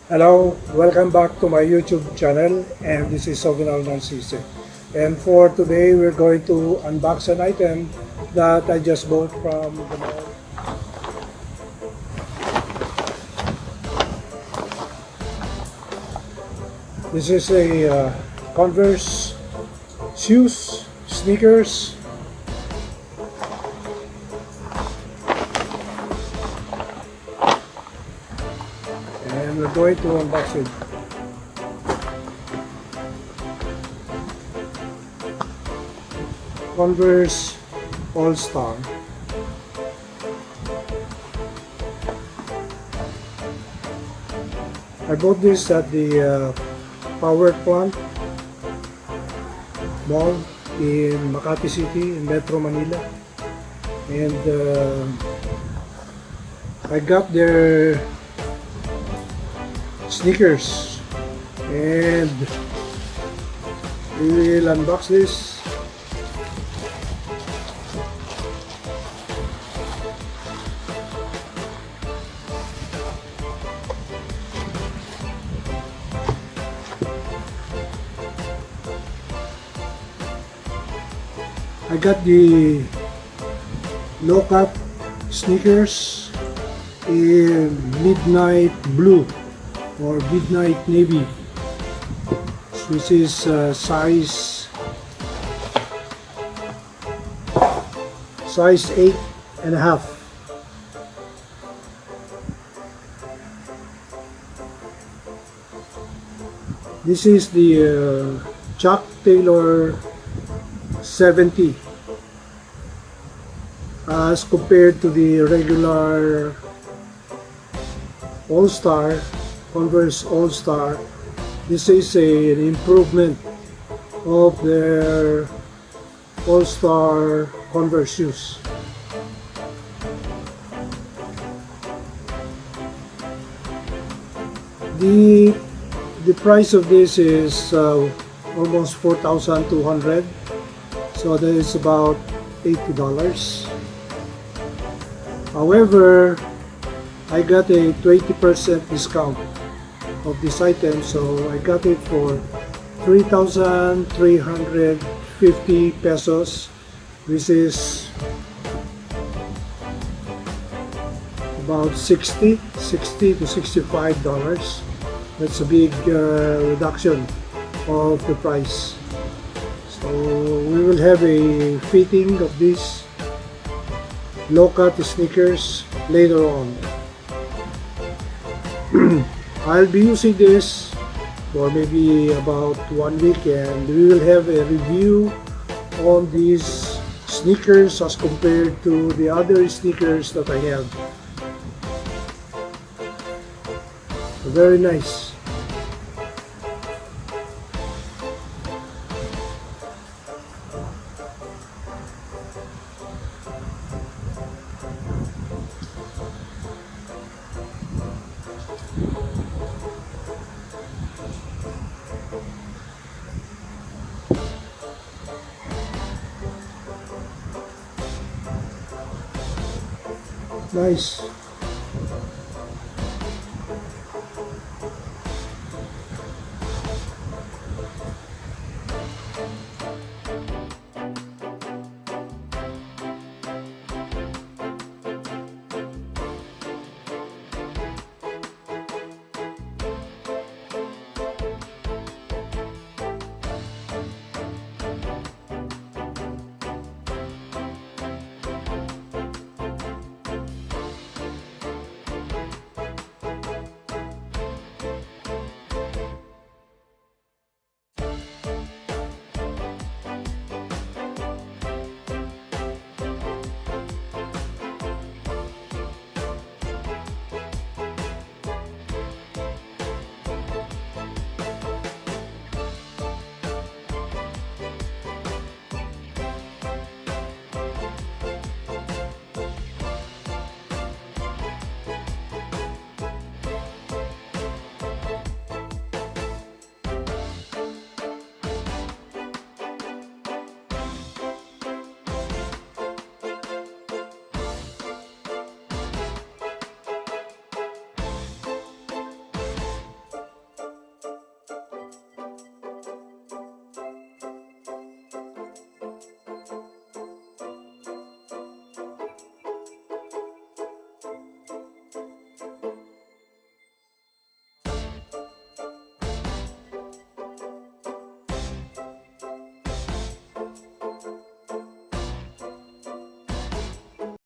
Hello, welcome back to my YouTube channel, and this is Soginal Narcisse. And for today, we're going to unbox an item that I just bought from the mall. This is a Converse shoes, sneakers. And we're going to unbox it. Converse All-Star. I bought this at the Power Plant Mall in Makati City in Metro Manila, and I got their sneakers, and we will unbox this. I got the low-cut sneakers in midnight blue or midnight navy, which is size 8.5. This is the Chuck Taylor 70 as compared to the regular All-Star, Converse All-Star. This is an improvement of their All-Star Converse shoes. The price of this is almost 4,200. So that is about $80. However, I got a 20% discount of this item, so I got it for 3,350 pesos. This is about 60 to $65. That's a big reduction of the price. So we will have a fitting of these low-cut sneakers later on. I'll be using this for maybe about 1 week, and we will have a review on these sneakers as compared to the other sneakers that I have. Very nice. Nice.